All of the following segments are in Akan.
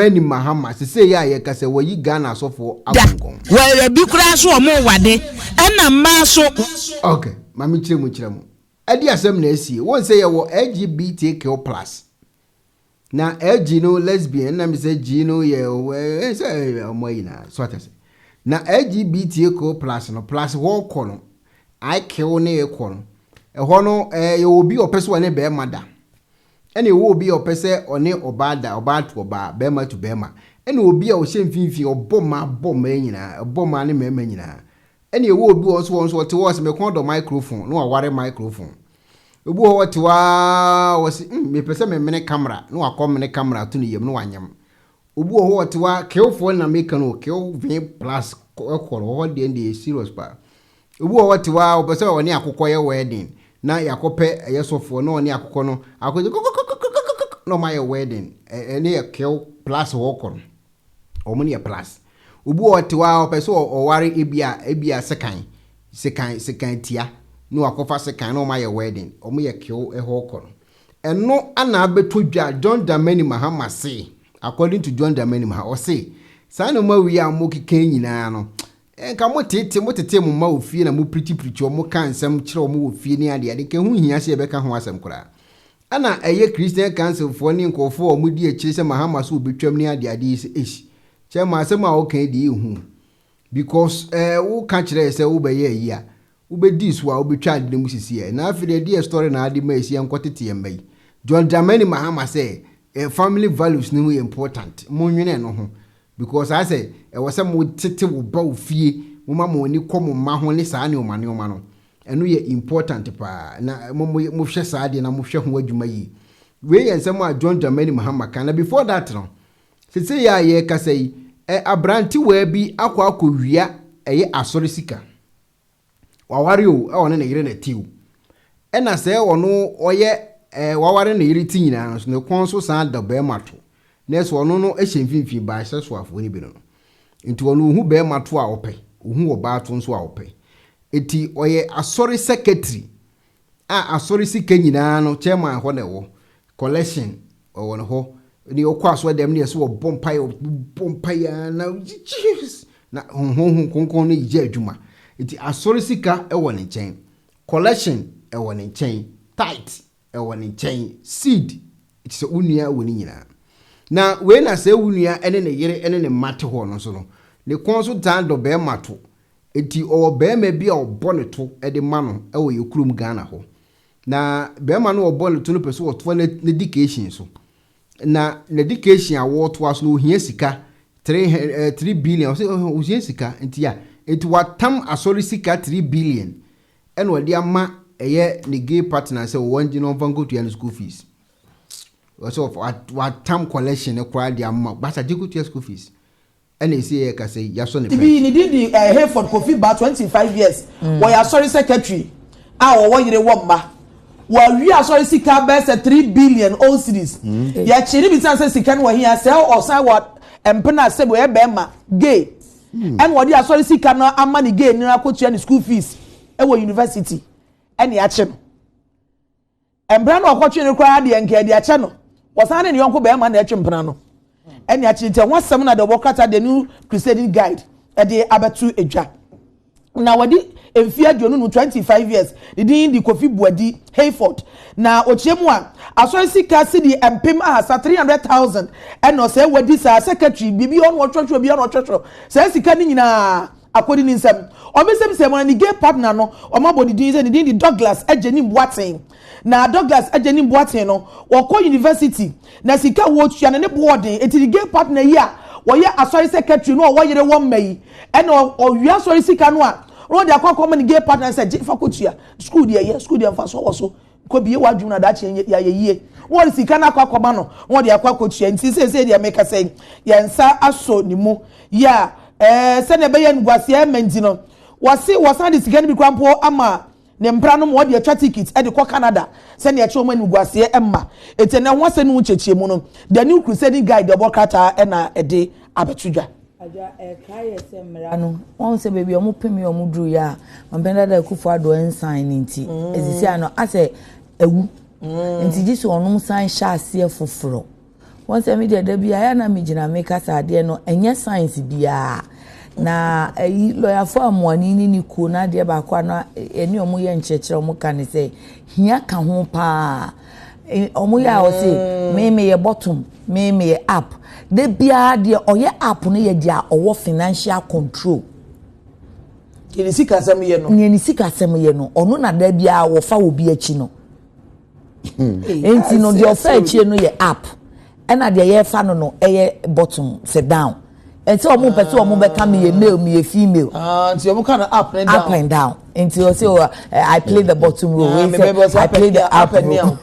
Many Mahama say ya ye kase wo yi Ghana so for agongon. We bi kura so o mo wade na ma so. Okay, mami chiremu. Edi asem na esi. Won say ye wo LGBTQ+. Na LG no lesbian na me say G no ye we say omoyi na so atase. Na LGBTQ+ no plus wo kono. I kill ne e kono. E ho no ye obi opeso ne be mada. Ene wo obi opese one obada to oba bema to bema. Ene obi a o hye mfinfin oboma nyina oboma ne mema nyina. Ene wo obi wonso te wo se me kon do microphone no aware microphone. Obi wo te wa wo se me pese me mene camera no akom mene camera to ne yem no wanyam. Obi wo te wa kill na make no kill v plus ekoro ho de ndi serious pa. Obi wo te wa o pese one akokoye wedding na yakope eyesofo no one akoko no akoje no my wedding any kill plus wokon omuni plus ubu otiwa opeso oware ebia sekan tia no akofa sekan no my wedding omu kill ehokon eno ana betodwa John Mahama say according to John Mahama o say sanu ma wi amokike nyina no enka motete mu ma ofie na mu priti o mu kan nsem kire o mu ofie ni ade ke hu hia se beka ho asem kora ana eye Christian Council for ni nkofo o mu di akire se Mahama so obetwam ni ade ise esh che ma asem a o kan di hu because wo ka kire se wo be ye yi a wo be di so a wo betwa ade mu sisi e na afide di story na ade ma esi enkotete yembai John Mahama say family values ni important monwene no ho because I say e was mo tete wo ba ofie mo ma mo ni kom ma ho ni saa ne o ma no eno ye important pa na mo hwe saa de na mo hwe ho adwuma yi we yensem a John Mahama kana before that no se ya ye kasa yi abranti wa bi akwa eye asori sika waware o e wona na yire na tiu e na se wono oye waware na yire ti nyina so ne kon so saa da ba mato neso ono no ehye mfimfi ba hye so afo ni bi no nti ono hu be mato a ope hu oba ato nso a ope eti oye asori secretary asori sika nyina no chairman ho na wo collection o no ho ni okwa so dem ne so bompai na na konkon no ije adwuma eti asori sika e wo ne chen collection e wo ne chen tight e wo ne chen seed iti se unua wo ni nyina na we na se wunua ene ne yire ene ne mate ho no so no ne konso tando be mato enti o be ma bi a obone to e de ma no e wo yekurum Ghana ho na be ma no obone to no peso wo to na education so na education a wo to aso no hia sika 3 billion o hia sika enti ya enti watam asori sika 3 billion ene wo de ama eye ne gay partner say wo wanji no vango to yan school fees so what time collection e kwa dia ma basa digu to school fees and they say ka say ya so ne be ni di Hayford Kofi ba 25 years we ya sorry secretary wo yire wo mba wa wi asori sika be say 3 billion all series ya chiri bi say sika no here say o say what empena say we be ma gay and what dia asori sika no ama ni gay ni akotua ni school fees e wo university and ya che no embra no akotua ni kwa de enke de ache no wasane ni yonko be ma na etwempena no eni achinte wasem na the workata the new crusading guide e de abetu edwa na wadi emfia duonu no 25 years di Kofi Buadi Hayford na ochiemu a aso sika cedi empem ahasa 300,000 eno se wadi sa secretary bibi on wotwotwo bi on wotwotwo se sika ni nyina akodi ni nsem o mesem se mo ni gay partner no o mabo ni din se ni din Douglas Ejeni Boaten na Douglas Ejeni Boaten no woko university na sika wo tua ne boarding eti gay partner yi a wo ye asori secretary no wo yire wo mai eno o wi asori sika no a ro de akwa ni gay partner say fakotua school de ye school de mfa so wo so ko biye wadwu na da che ya yeye wo sika na akwa ba no wo de akwa kotua nti se de make say ye nsa aso ni mu ya se ne be ye ngwase ementi no wasi de sika ni bi kwampo ama ne mpra no mo de atwa ticket e de ko Canada se ne eche o mani ngwase emma ete ne ho se no chechie mu no the new crusading guide the bokata e na e de abetudwa aja KSM mrano won se bebi o mu pemi o mu duru ya mbenda da akufo-addo ensign nti ezisi ano ase ewu nti jiso onum sign sha ase foforo once a media de bia na me gina make us ade no enye science bia na lawyer for amwani ni ku na de ba kwa na eni omo ye nchechire omo kan say hia ka ho pa omo ya o say me ye bottom me ye up de bia de oye up no ye dia owo financial control ni sika asem ye no ono na da bia wo fa obi achi no enti no de ofa achi no ye up ena de ye fa no eye bottom sit down enti omo pese omo be ka me ye male me ye female nti omo kind of up and down enti o say I play the bottom role I play the up and down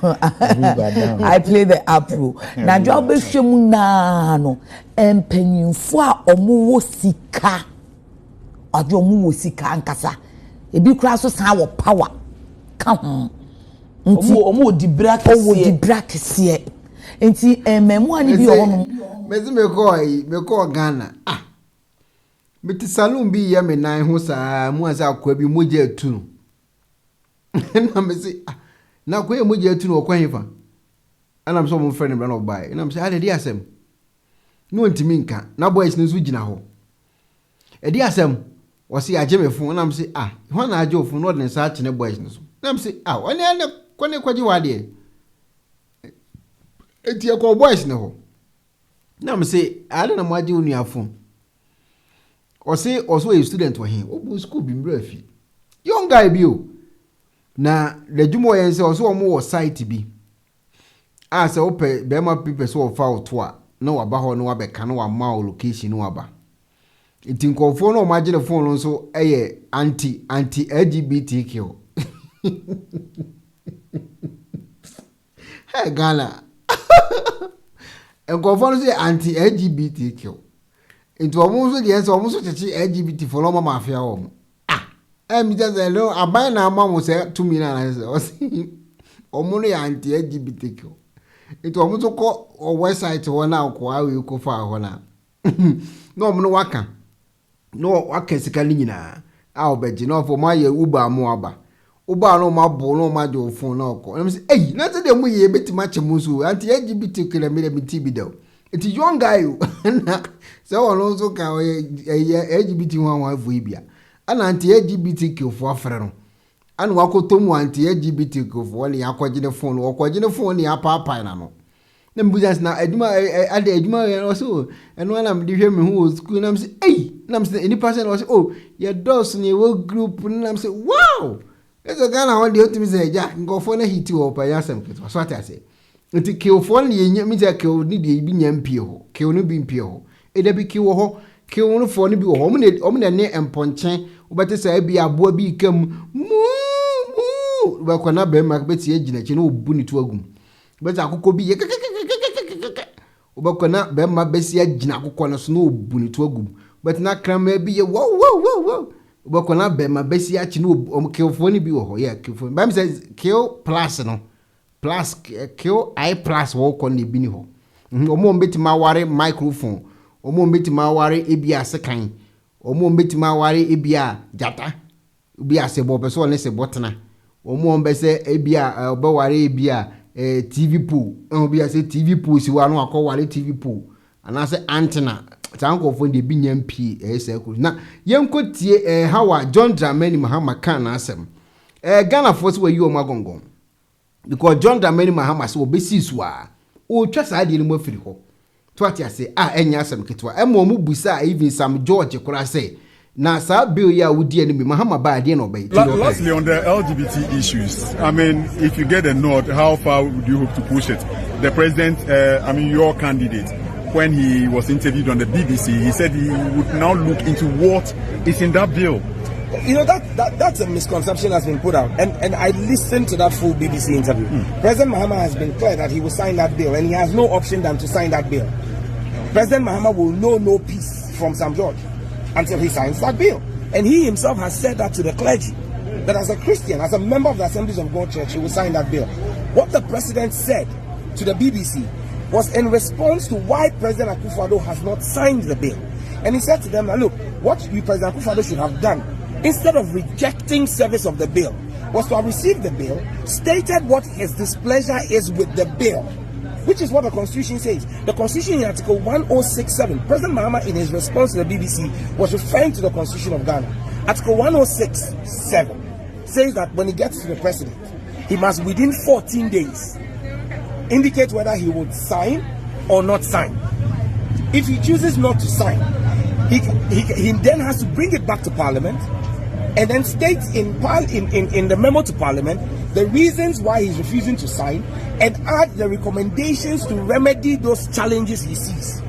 I play the up role na jo be hwem na no empanyinfo a omo wo sika ajo omo wo sika ankasa ebi kura so san wo power ka ho nti omo di brack se nti memu ani bi ohonu mezi me call Ghana meti salon bi ya me nan ho saa mu asa akwa bi moja atu no na me se na kwa moja atu no kwa hifa ana me so mo friend bra no buy na me se ade di asem no ntimi nka na boys no so gina ho e di asem wo se age me fun na me se ho na age ofun no de sa chene boys no so na me se oni ane kwani kwaji wade eti akwa boys no ho na me se ade na mo age onu afun o say also a student wa hin o school bi mbra fi young guy bi o na the jumo yen say also omo wo site bi say ope be ma people so fa oto a na wa ba ho no wa be ka no wa ma location no wa ba itin konfo no ma gine phone no so eye anti LGBTQ hey Ghana en konfo no say anti LGBTQ into omo so de enso omo so chechi LGBT for no mafia o mi just hello abai na amamu say 2 million na say omo no anti LGBTQ into omo so ko website ho na ko awe ko fa ho na no omo no waka sika ni nyina a obeji no for ma ye uba amu aba uba no ma bo no ma jo phone na ko na say eh na say de mu ye betima chemu so anti LGBTQ na me tibi do it is young guy na so ono so ka LGBT one vo bia ana anti LGBTQ fo afre no ana wakotomu anti LGBTQ fo ne yakogine phone ne apapa na no na mbuzas na aduma ade aduma so eno na mde hwe me hu school na mse eh na mse any person was oh your dos ne wo group na mse wow eso kana won de otimi se ja ngofo na hiti wo pa yasem kito so ata se nti kiofo ne yenye mi ja kio ni de bi nya mpie ho kio no bi mpie ho eda bi kio ho kio no fo ne bi ho om ne emponche obete sa bi aboa bi kam mu ba kwana be mak beti agina chi no obu ni to agum beti akoko bi ye obakwana be ma besi agina akoko no so no obu ni to agum beti na krama bi ye wow obakwana be ma besi achi no kiofo ne bi ho ye kiofo ba mi say kio plus no plus Kyei-Duah plus wo ko ne bi ni ho omo mbeti ma ware microphone omo mbeti ma ware ebia sekan omo mbeti ma ware ebia jata ebia sebo peso ne sebo tena omo mbese ebia oba ware ebia TV pool ebia se TV pool si wa no akọ ware TV pool ana se antenna tanko fo de bi nyampi ese ko na yenko tie hawa John Mahama kan na asem Ghana force we yi o magongon because John Mahama say obesi suwa o twa sa de no afiri ho to atia say enya asem ketwa emo mu busa even Sam George kura say na sa bill ya wudi enemy Mahama ba de no be. Lastly, on the LGBT issues, I mean, if you get a nod, how far would you hope to push it? The president, your candidate, when he was interviewed on the BBC, he said he would now look into what is in that bill. You know, that's a misconception that's been put out. And I listened to that full BBC interview. President Mahama has been clear that he will sign that bill, and he has no option than to sign that bill. President Mahama will know no peace from Sam George until he signs that bill. And he himself has said that to the clergy, that as a Christian, as a member of the Assemblies of God Church, he will sign that bill. What the president said to the BBC was in response to why President Akufo-Addo has not signed the bill. And he said to them, look, what you, President Akufo-Addo, should have done, instead of rejecting service of the bill, was to have received the bill, stated what his displeasure is with the bill, which is what the Constitution says. The Constitution in Article 1067, President Mahama, in his response to the BBC, was referring to the Constitution of Ghana. Article 1067 says that when he gets to the president, he must within 14 days indicate whether he would sign or not sign. If he chooses not to sign, he then has to bring it back to Parliament and then state in the memo to Parliament the reasons why he's refusing to sign and add the recommendations to remedy those challenges he sees.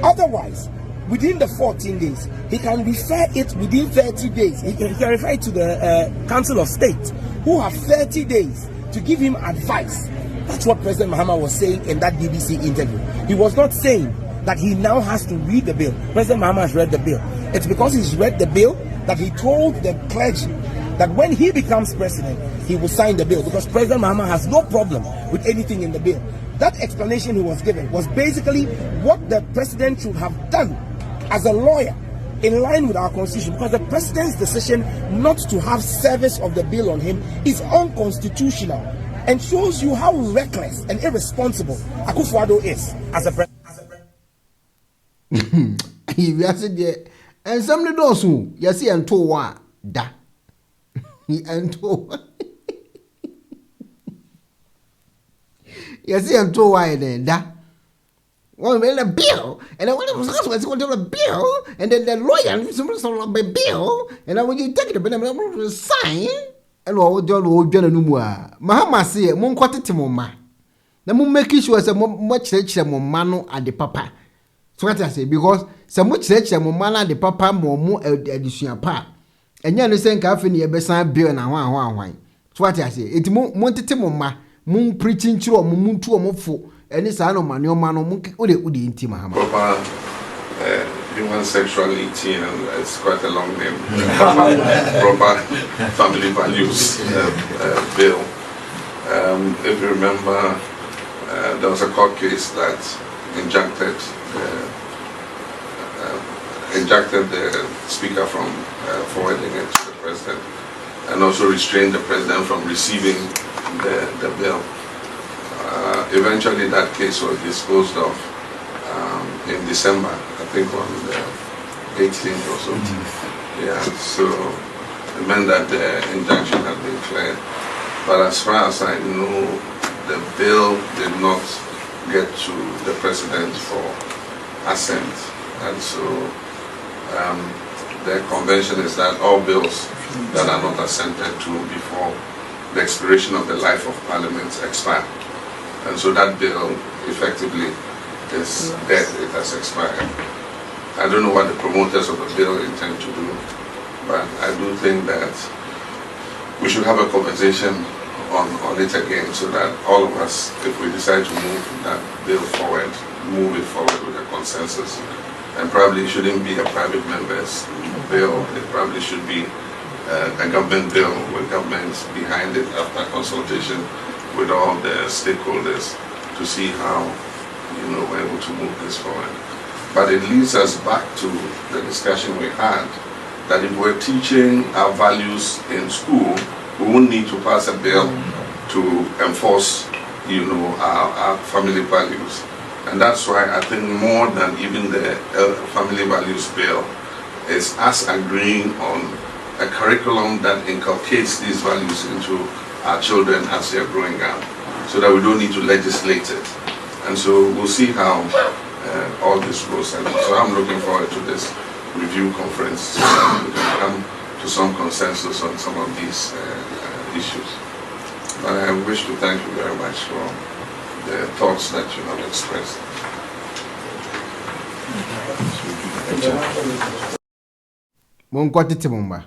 Otherwise, within the 14 days, he can refer it within 30 days. He can refer it to the Council of State, who have 30 days to give him advice. That's what President Mahama was saying in that BBC interview. He was not saying that he now has to read the bill. President Mahama has read the bill. It's because he's read the bill that he told the clergy that when he becomes president, he will sign the bill, because President Mahama has no problem with anything in the bill. That explanation he was given was basically what the president should have done as a lawyer in line with our constitution, because the president's decision not to have service of the bill on him is unconstitutional and shows you how reckless and irresponsible Akufo-Addo is as a president. And some of those who you see and to one da and to you see and to why then da one made a bill and I want to a bill and then the lawyer some bill and I want you take it but I'm sign and all John Mahama say mon quantity mama na mo make sure say much church mo mano and the papa. So what I say, because some much church mo mana the papa mo edition pa. And you understand cafe e be san bill na hwan. So what I say, it mo tete mo ma mo preaching chiro mo muntu mo fo eni sa no ma no mo ode inti Mahama. Papa human sexual eating, it's quite a long name. Proper family values bill. If you remember, there was a court case that injuncted the speaker from forwarding it to the president, and also restrained the president from receiving the bill. Eventually that case was disposed of in December, I think on the 18th or so. Yeah, so it meant that the injunction had been cleared. But as far as I know, the bill did not get to the president for assent, and so the convention is that all bills that are not assented to before the expiration of the life of Parliament expire, and so that bill effectively is dead. It has expired. I don't know what the promoters of the bill intend to do, but I do think that we should have a conversation on it again, so that all of us, if we decide to move that bill forward, move it forward with a consensus. And probably it shouldn't be a private member's bill. It probably should be a government bill with government behind it after consultation with all the stakeholders to see how we're able to move this forward. But it leads us back to the discussion we had, that if we're teaching our values in school, we won't need to pass a bill to enforce, our family values. And that's why I think more than even the family values bill is us agreeing on a curriculum that inculcates these values into our children as they're growing up, so that we don't need to legislate it. And so we'll see how all this goes. And so I'm looking forward to this review conference, so that we can come to some consensus on some of these issues. But I wish to thank you very much for the thoughts that you have expressed. Monko tete mumba.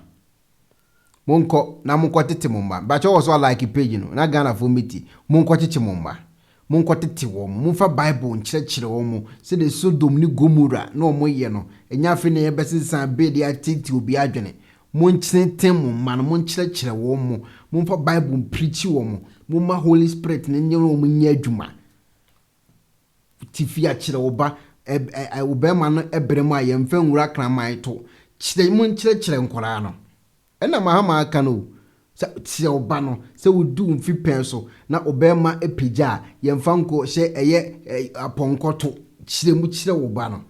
Monko na monko tete mumba. Bacho was all like page na Ghana for meeting. Monko tete mumba. Monko tete wo mumfa Bible nkyerɛkyerɛ wo mu. Se de Sodom ni Gomora na omo ye no. Enya fe ne yebesisan be de atiti obi adwene. Monkyerɛten mumma no monkyerɛkyerɛ wo mu. Mumfa Bible preach wo mu. Mumma Holy Spirit ne nyɛ wo mu nya adwuma. Tifi akyerɛ wo ba obema no ebremu a yemfa nwura kraman to kyerɛ monkyerɛkyerɛ nkora no. Ena Mahama aka no se oba no se wodu mfi pen so na obema epija yemfa nko hye eye aponkoto chire wo ba no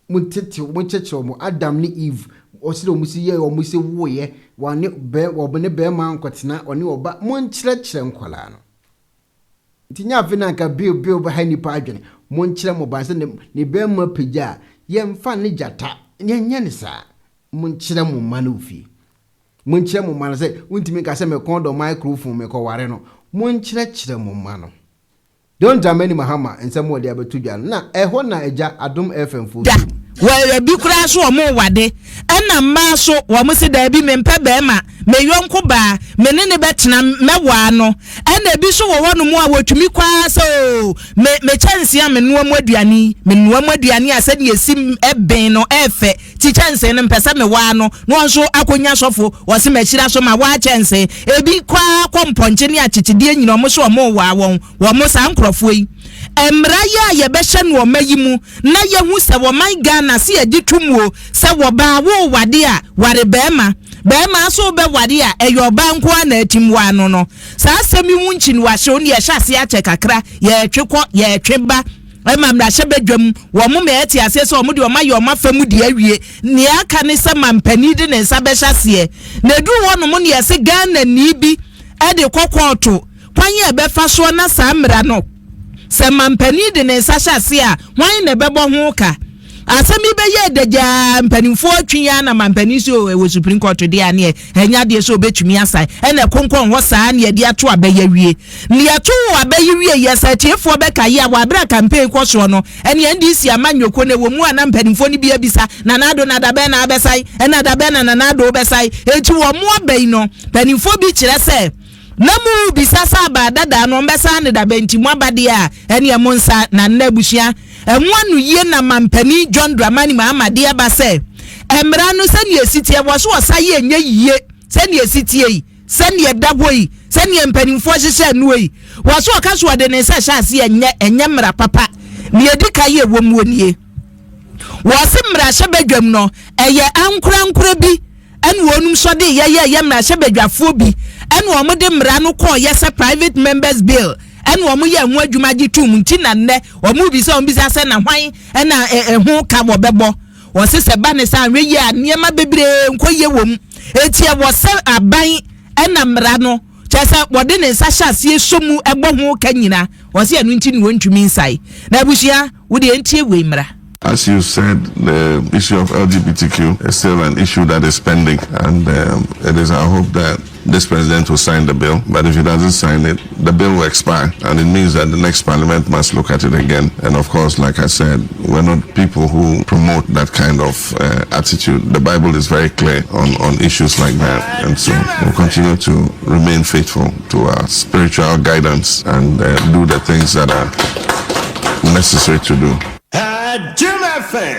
mutete mo chechiro mo Adam ni Eve osire mu si ye o mu se wo ye wane be obene be ma nkotena oni oba mo nchire nkwala no tinya afina ka bill be hani pa adwene mo nchire mo ba se ne be ma pija yemfa ne jata nye ne sa mo nchire mo ma no fi mo nchire mo ma se untimi ka se me kondo microphone me ko ware no mo nchire mo ma no don't John Mahama ensem wo de abetu na eho na eja Adom FM fo we bi kura so omo wade na mma so wo mo se da bi me mpa be ma me yonko ba me ne betena mewa no na bi so wo no mu a watumi kwa so me chance ya me no mu aduani ase ne esim eben no efe ti chance ne mpesa me wa no nso akonya sofo wo se me kira so ma wa chance ebi kwa komponche ne achichide nyina mo so omo wa won wo mo sa nkrofo yi emra ya ye be hye no mayimu na ye hu se wo man Ghana se ye ditumuo se wo ba wo wade a ware bema so be wade a eyo ba nko na atimwa no sa asemi hu nchi no wahye oni ye hyase ache kakra ye twekọ ye tweba emamra hye bedwam wo mo me eti ase se wo mo de wo maye o mafamu de awie ne aka ne se mampani de ne nsa be hyase na du wo no mo ne ye se Ghana ni bi e de kokoto kwanye e be fa so na sa mra no se mampani de ne nsa hyase a hwan ne bebo ho ka asemi be ye deja mpanimfo atwia na mampani so e Supreme Court de ane enya de so betumi asai ene konkon ho saa ne de ato abaye wie ne ato abaye wie yesa tiefo be kaye a wabra campaign koso no ene NDC amanyoko ne wo mu ana mpanimfo ni bia bisa na nado na dabe na abesai ena dabe na nado besai eti wo mu abai no mpanimfo bi kire se namu bisasa ba dada no mbesa ne dabe ntimu abade a ene monsa na nnabusia enwanu ye na mampani John Mahama de aba se emra no se ne esitie wo so osaye enye yiye se ne esitie yi se ne dabo yi se ne mpanimfo hyehye no yi wo so ka so de ne se hyase enye mra papa ne edika ye wo mu onie wo se mra hye badwam no eye ankura bi ene wonum so de ye mra hye badwafo bi ene wo mo de mra no call yes private members bill ene wo mo ye ho adwuma gi tum nti na nne wo mo bi se se na hwan ena ho ka wo bebo wo se ba ne sa anwe ye aniema bebre nkoye wom etie wo se aban ena mra no chese wo de ne nsa hyase esomu ebo ho ka nyina wo se anu nti ne wontumi nsai na abusia wo de entie we mra. As you said, the issue of LGBTQ is still an issue that is pending, and it is our hope that this president will sign the bill. But if he doesn't sign it, the bill will expire, and it means that the next parliament must look at it again. And of course, like I said, we're not people who promote that kind of attitude. The Bible is very clear on issues like that, and so we'll continue to remain faithful to our spiritual guidance and do the things that are necessary to do.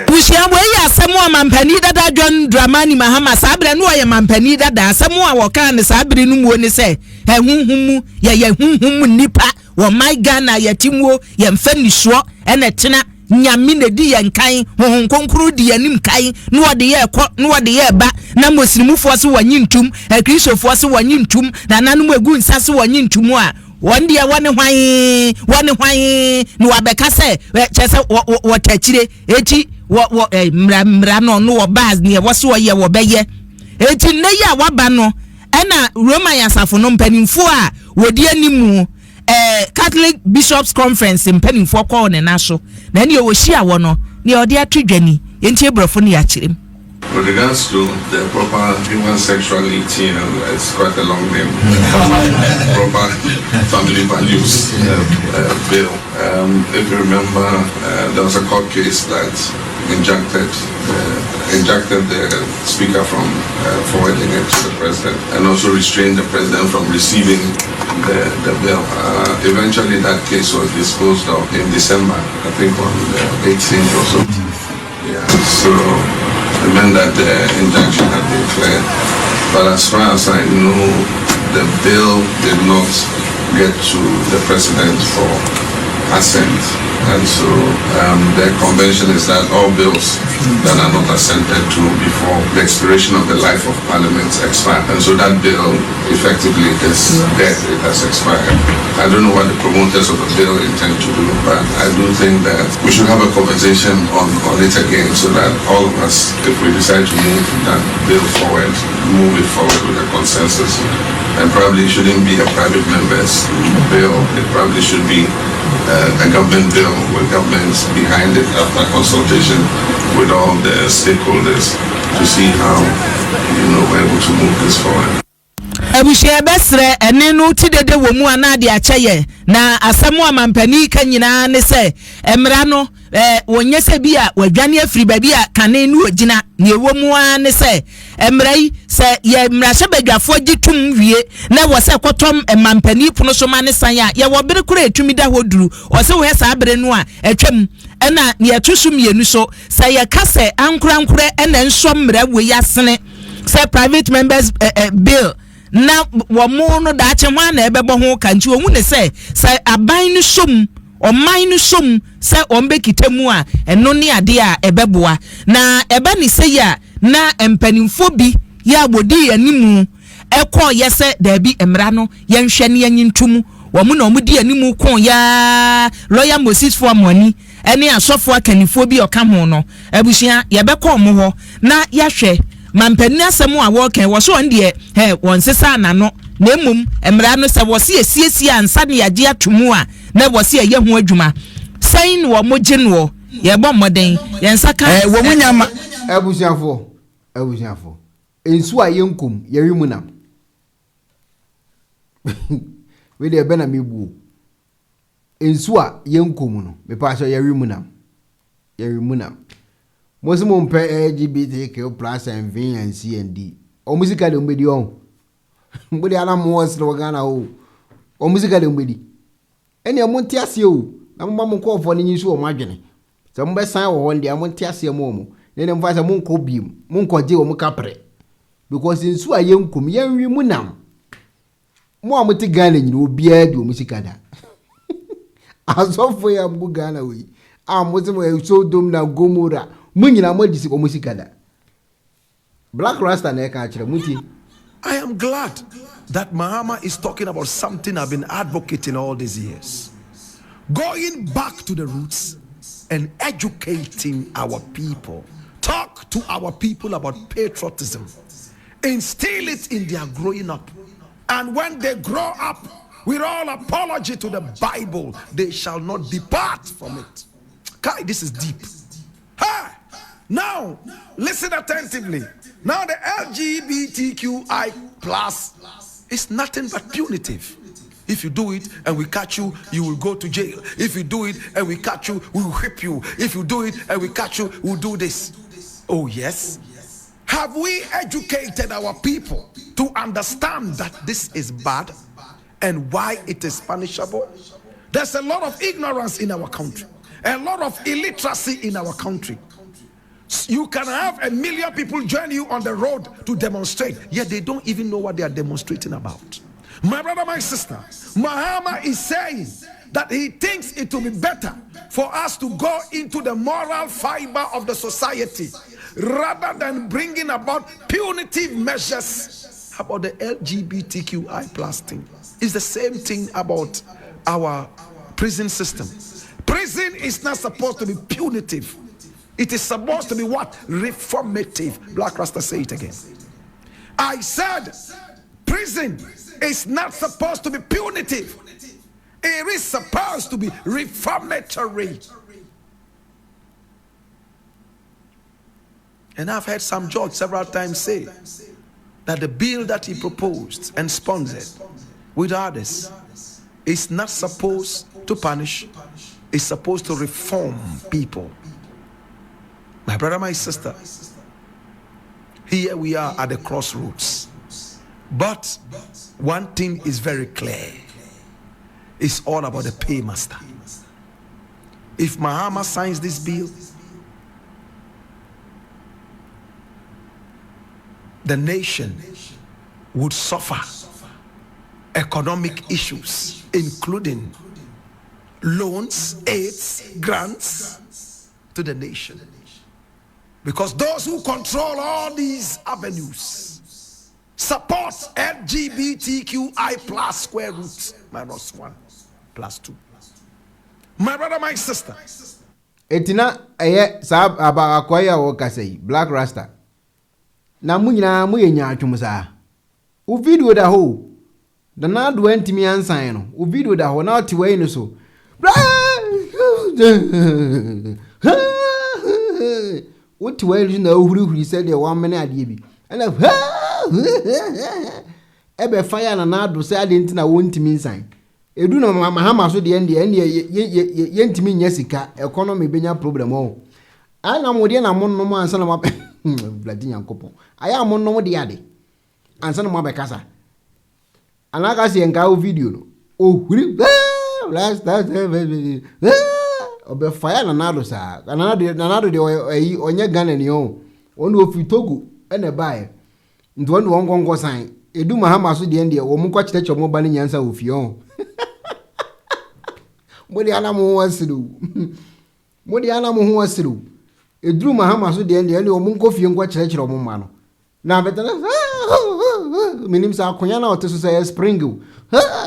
Bushia we asemu mampani dada John Mahama sabre no ye mampani dada asemu a woka ne sabre no mu ne se ehunhumu ye hunhumu nipa wo my Ghana ye timwo ye mfa nisuo ene tena nyame ne di ye nkan honhon konkru di anim kan no wode ye ekọ no wode ye ba na mosrimufo se wanyi ntum akrisofo se wanyi ntum na nanum egu nsa se wanyi ntum a one dia one hwan no abeka se chese wo tachire eti wo mra no baz ne wo se wo ye wo beye eti ne ya waba no ena Roman yasafo no mpanimfo a wodi animu Catholic Bishops Conference mpanimfo kwa ne naso na ne wo hia wo no ne odi atwedwani enti ebrofo ne ya kirem. With regards to the proper human sexuality, it's quite a long name. Proper family values bill. If you remember, there was a court case that injuncted the speaker from forwarding it to the president, and also restrained the president from receiving the bill. Eventually, that case was disposed of in December, I think on the 18th or so. Yeah. So it meant that the injunction had been cleared. But as far as I know, the bill did not get to the president for assent. And so the convention is that all bills that are not assented to before the expiration of the life of Parliament expire. And so that bill effectively is dead, it has expired. I don't know what the promoters of the bill intend to do, but I do think that we should have a conversation on it again so that all of us, if we decide to move that bill forward, move it forward with a consensus. And probably shouldn't be a private member's bill. It probably should be a government bill with governments behind it after consultation with all the stakeholders to see how, we're able to move this forward. Abushia besre ene no ti dede wo mu anade akyeye na asemu amampani ka nyina ne se emra no wonye se bia wadwane afiri ba bia kane no ogina ne wo mu an se emra yi se ye mra se badwafo gitum wie na wo se kotom amampani pono so mane san ya ye wo bere kura etumi da hoduru wo se wo hesa abere no a atwam ena ne atusu mienu so se ye kase ankurankura ena nso mra wo yasene se private members bill na wo no da che hwan na ebebo ho kanchi wo ne se aban no som oman no som se ombe kitemu a eno ne ade a ebeboa na eba ni se ya na empanimfo bi ya bodi animu ekọ yese da bi emra no yenhwe ne yanyintum wo mu na omudi animu kon ya lawyer Moses for money ene asofo akanifo bi oka ho no abusia yebekọ mo ho na yahwe mampani asemu a woken wo so ndie won sesa anano na emum emra no se wo se esiesie ansa ne yage atomu a na wo se ye ho adwuma sain wo moje no ye bɔ moden ye nsaka wo munyama abusiafo ensu a yenkum ye wimunam we de be na mebu ensu a yenkum no me pa so ye wimunam Mosimu mpe LGBTQ plus and V and C and D. O musika de mbedi on. Mbedi ala mwos lo Ghana o. O musika de mbedi. Eni amonti ase o. Na mba mo ko fo ni nyisu o madwene. Se mbe san wo hon de amonti ase mo mo. Ne mfa se mo nko biem. Mo nko je o mo kapre. Because nsu ayenkum yenwi munam. Mo amoti Ghana nyina obi ade o musika da. Asofo ya mbu Ghana we. Mosimu so dom na Gomora. Munyina mo disi ko musikada. Blakk Rasta na ka akire muti. I am glad that Mahama is talking about something I've been advocating all these years. Going back to the roots and educating our people. Talk to our people about patriotism. Instill it in their growing up. And when they grow up, with all apology to the Bible, they shall not depart from it. Kai, this is deep. Hey! Now, listen attentively. Now the LGBTQI plus is nothing but punitive. If you do it and we catch you, you will go to jail. If you do it and we catch you, we will whip you. If you do it and we catch you, we'll do this. Oh yes? Have we educated our people to understand that this is bad and why it is punishable? There's a lot of ignorance in our country. A lot of illiteracy in our country. You can have 1 million people join you on the road to demonstrate, yet they don't even know what they are demonstrating about. My brother, my sister, Mahama is saying that he thinks it will be better for us to go into the moral fiber of the society rather than bringing about punitive measures about the LGBTQI plus thing. It's the same thing about our prison system. Prison is not supposed to be punitive. It is supposed to be what? Reformative. Blakk Rasta, say it again. I said prison is not supposed to be punitive. It is supposed to be reformatory. And I've heard some judge several times say that the bill that he proposed and sponsored with others is not supposed to punish. It's supposed to reform people. My brother, my sister, here we are at the crossroads. But one thing is very clear. It's all about the paymaster. If Mahama signs this bill, the nation would suffer economic issues, including loans, aids, grants to the nation. Because those who control all these avenues support LGBTQI plus square root minus 1 plus 2. My brother, my sister. Etina sab aba akwaya wo kasai Blakk Rasta. Na munyina muyenya atwumsa. U video da ho. Da na do antimi ansan no. U video da ho na oti wei no so. Oti wei no na ohuri said the one man ade bi. Ana ebe fire na do say ade ntina wontimi nsan. Edu no Mahama so de yentimi nya sika economy benya problem o. Ana mo de na monno mo ansa na ma bladi nyankopon. Aya monno mo de ade. Ansa na mo abekasa. Anaka si enka o video no. Ohuri last obe fire na nado sa. Na nado de onye Ghana ni o. Onu ofi Togo ene bae. Ndo ndo wongongo san. Edu Mahama so de wo mu kwa chitecho mo ba ni nyansa ofi o. Modi ana mo wasiru. Modi ana mo ho wasiru. Edru Mahama so de ende o mu nkofie nkwa kyerɛkyerɛ mo ma no. Na betana minim sa akonya na oteso say spring.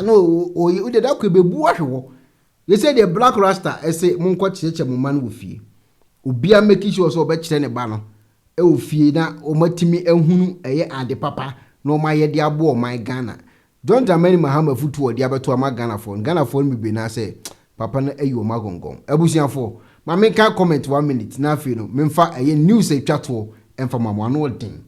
No o de da kwa bebu ahwewo. They say the Blakk Rasta ese mo nkwa kyerɛkyerɛ mo ma no ofie. Obia make sure so be kyerɛ ne ba no. E ofie na o matimi ehunu eye ade papa na o ma ye de abo o my Ghana. John Mahama futu o de abeto ama Ghana for me be na say papa na ayi o magongong abusiafo ma me ka comment 1 minute na afi no memfa aye news e twato emfa mama no odin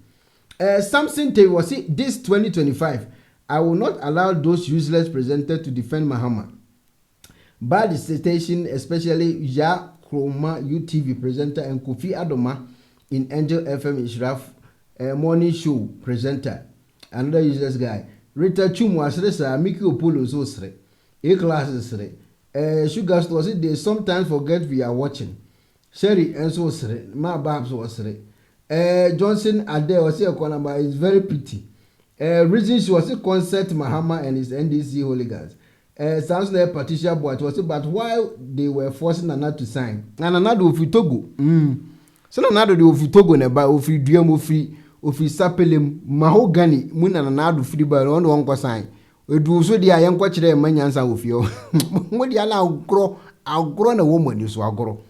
something they was say this 2025 I will not allow those useless presenters to defend Mahama. Bad station, especially Ja Kroma UTV presenter and Akufo-Addo in Angel FM Israf morning show presenter, another useless guy. Rita Chumu asresa Miki Opolo so sre A class sre Sugar store say they sometimes forget we are watching. Sherry and so sre ma babs was sre Johnson Ade was say Okonaba is very pretty. Reason she was say concert Mahama and his NDC hooligans. Sounds like Patricia Boat was say but while they were forcing Nana to sign and Nana do fi Togo so Nana do fi Togo na ba ofi duam ofi sapelem mahogany mu Nana do fi ba on won ko sign edu so dia yen kwa kire manyansa ofio mo dia na agro na wo mani so agro